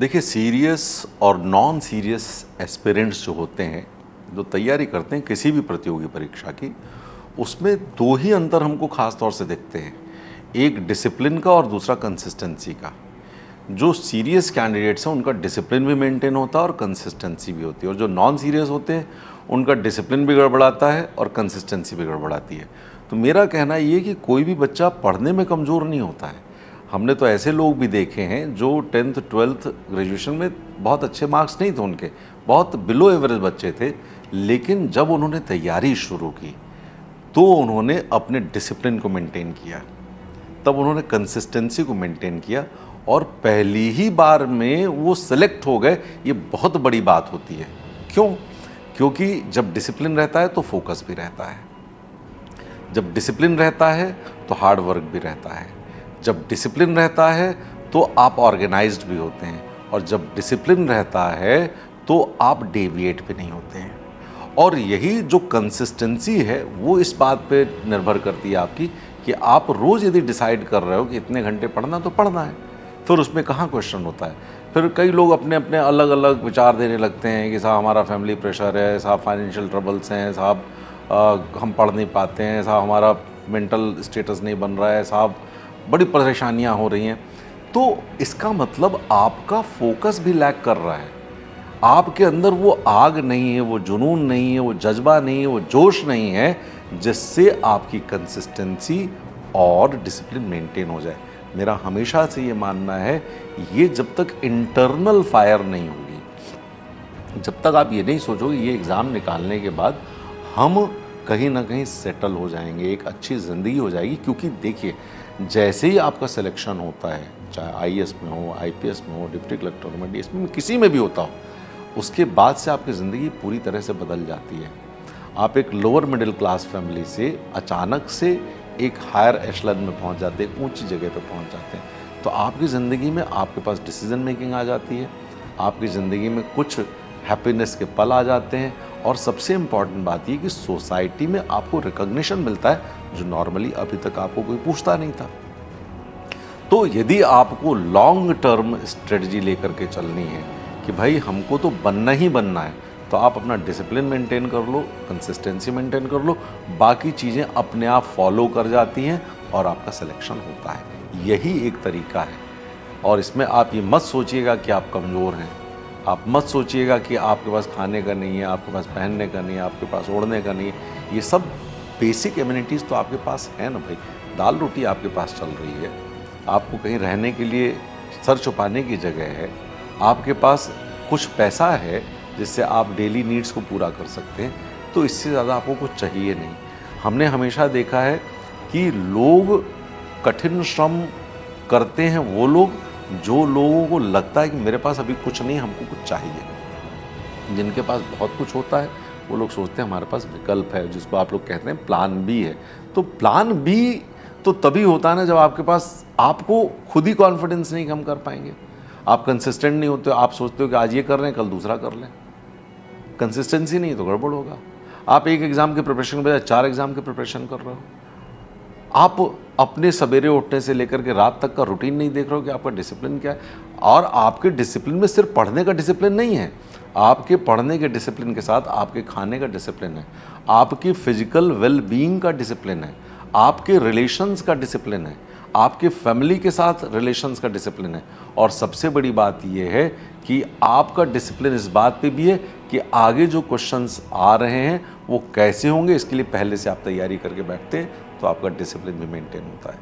देखिए, सीरियस और non serious aspirants जो होते हैं, जो तैयारी करते हैं किसी भी प्रतियोगी परीक्षा की, उसमें दो ही अंतर हमको ख़ास तौर से दिखते हैं। एक डिसिप्लिन का और दूसरा कंसिस्टेंसी का। जो सीरियस कैंडिडेट्स हैं उनका डिसिप्लिन भी मेंटेन होता है और कंसिस्टेंसी भी होती है, और जो नॉन सीरियस होते हैं उनका डिसिप्लिन भी गड़बड़ाता है और कंसिस्टेंसी भी गड़बड़ाती है। तो मेरा कहना ये कि कोई भी बच्चा पढ़ने में कमज़ोर नहीं होता है। हमने तो ऐसे लोग भी देखे हैं जो 10th 12th ग्रेजुएशन में बहुत अच्छे मार्क्स नहीं थे उनके, बहुत बिलो एवरेज बच्चे थे, लेकिन जब उन्होंने तैयारी शुरू की तो उन्होंने अपने डिसिप्लिन को मेंटेन किया, तब उन्होंने कंसिस्टेंसी को मेंटेन किया और पहली ही बार में वो सिलेक्ट हो गए। ये बहुत बड़ी बात होती है। क्यों? क्योंकि जब डिसिप्लिन रहता है तो फोकस भी रहता है, जब डिसिप्लिन रहता है तो हार्ड वर्क भी रहता है, जब डिसिप्लिन रहता है तो आप ऑर्गेनाइज्ड भी होते हैं, और जब डिसिप्लिन रहता है तो आप डेविएट भी नहीं होते हैं। और यही जो कंसिस्टेंसी है वो इस बात पे निर्भर करती है आपकी कि आप रोज़ यदि डिसाइड कर रहे हो कि इतने घंटे पढ़ना तो पढ़ना है, फिर उसमें कहाँ क्वेश्चन होता है। फिर कई लोग अपने अपने अलग अलग विचार देने लगते हैं कि साहब हमारा फैमिली प्रेशर है, साहब फाइनेंशियल ट्रबल्स हैं, साहब हम पढ़ नहीं पाते हैं, साहब हमारा मेंटल स्टेटस नहीं बन रहा है, साहब बड़ी परेशानियां हो रही हैं। तो इसका मतलब आपका फोकस भी लैक कर रहा है, आपके अंदर वो आग नहीं है, वो जुनून नहीं है, वो जज्बा नहीं है, वो जोश नहीं है जिससे आपकी कंसिस्टेंसी और डिसिप्लिन मेंटेन हो जाए। मेरा हमेशा से ये मानना है, ये जब तक इंटरनल फायर नहीं होगी, जब तक आप ये नहीं सोचोगे ये एग्ज़ाम निकालने के बाद हम कहीं ना कहीं सेटल हो जाएंगे, एक अच्छी ज़िंदगी हो जाएगी। क्योंकि देखिए, जैसे ही आपका सिलेक्शन होता है, चाहे आईएएस में हो, आईपीएस में हो, डिप्टी कलेक्टर में, डीएसपी में, किसी में भी होता हो, उसके बाद से आपकी ज़िंदगी पूरी तरह से बदल जाती है। आप एक लोअर मिडिल क्लास फैमिली से अचानक से एक हायर एशलन में पहुंच जाते हैं, ऊंची जगह पे पहुंच जाते हैं। तो आपकी ज़िंदगी में आपके पास डिसीजन मेकिंग आ जाती है, आपकी ज़िंदगी में कुछ हैप्पीनेस के पल आ जाते हैं, और सबसे इम्पॉर्टेंट बात ये कि सोसाइटी में आपको रिकॉग्निशन मिलता है जो नॉर्मली अभी तक आपको कोई पूछता नहीं था। तो यदि आपको लॉन्ग टर्म स्ट्रेटजी लेकर के चलनी है कि भाई हमको तो बनना ही बनना है, तो आप अपना डिसिप्लिन मेंटेन कर लो, कंसिस्टेंसी मेंटेन कर लो, बाकी चीज़ें अपने आप फॉलो कर जाती हैं और आपका सिलेक्शन होता है। यही एक तरीका है। और इसमें आप ये मत सोचिएगा कि आप कमज़ोर हैं, आप मत सोचिएगा कि आपके पास खाने का नहीं है, आपके पास पहनने का नहीं है, आपके पास ओढ़ने का नहीं है। ये सब बेसिक एमिनिटीज़ तो आपके पास है ना भाई। दाल रोटी आपके पास चल रही है, आपको कहीं रहने के लिए सर छुपाने की जगह है, आपके पास कुछ पैसा है जिससे आप डेली नीड्स को पूरा कर सकते हैं। तो इससे ज़्यादा आपको कुछ चाहिए नहीं। हमने हमेशा देखा है कि लोग कठिन श्रम करते हैं वो लोग जो लोगों को लगता है कि मेरे पास अभी कुछ नहीं, हमको कुछ चाहिए। जिनके पास बहुत कुछ होता है वो लोग सोचते हैं हमारे पास विकल्प है, जिसको आप लोग कहते हैं प्लान बी है। तो प्लान बी तो तभी होता है ना जब आपके पास, आपको खुद ही कॉन्फिडेंस नहीं कि हम कर पाएंगे। आप कंसिस्टेंट नहीं होते हो, आप सोचते हो कि आज ये कर रहे हैं कल दूसरा कर लें। कंसिस्टेंसी नहीं तो गड़बड़ होगा। आप एक एग्ज़ाम के प्रिपरेशन के बजाय 4 एग्ज़ाम के प्रिपरेशन कर रहे हो। आप अपने सवेरे उठने से लेकर के रात तक का रूटीन नहीं देख रहे हो कि आपका डिसिप्लिन क्या है। और आपके डिसिप्लिन में सिर्फ पढ़ने का डिसिप्लिन नहीं है, आपके पढ़ने के डिसिप्लिन के साथ आपके खाने का डिसिप्लिन है, आपकी फिजिकल वेल बीइंग का डिसिप्लिन है, आपके रिलेशंस का डिसिप्लिन है, आपके फैमिली के साथ रिलेशंस का डिसिप्लिन है। और सबसे बड़ी बात यह है कि आपका डिसिप्लिन इस बात पे भी है कि आगे जो क्वेश्चंस आ रहे हैं वो कैसे होंगे, इसके लिए पहले से आप तैयारी करके बैठते हैं, तो आपका डिसिप्लिन भी मेंटेन होता है।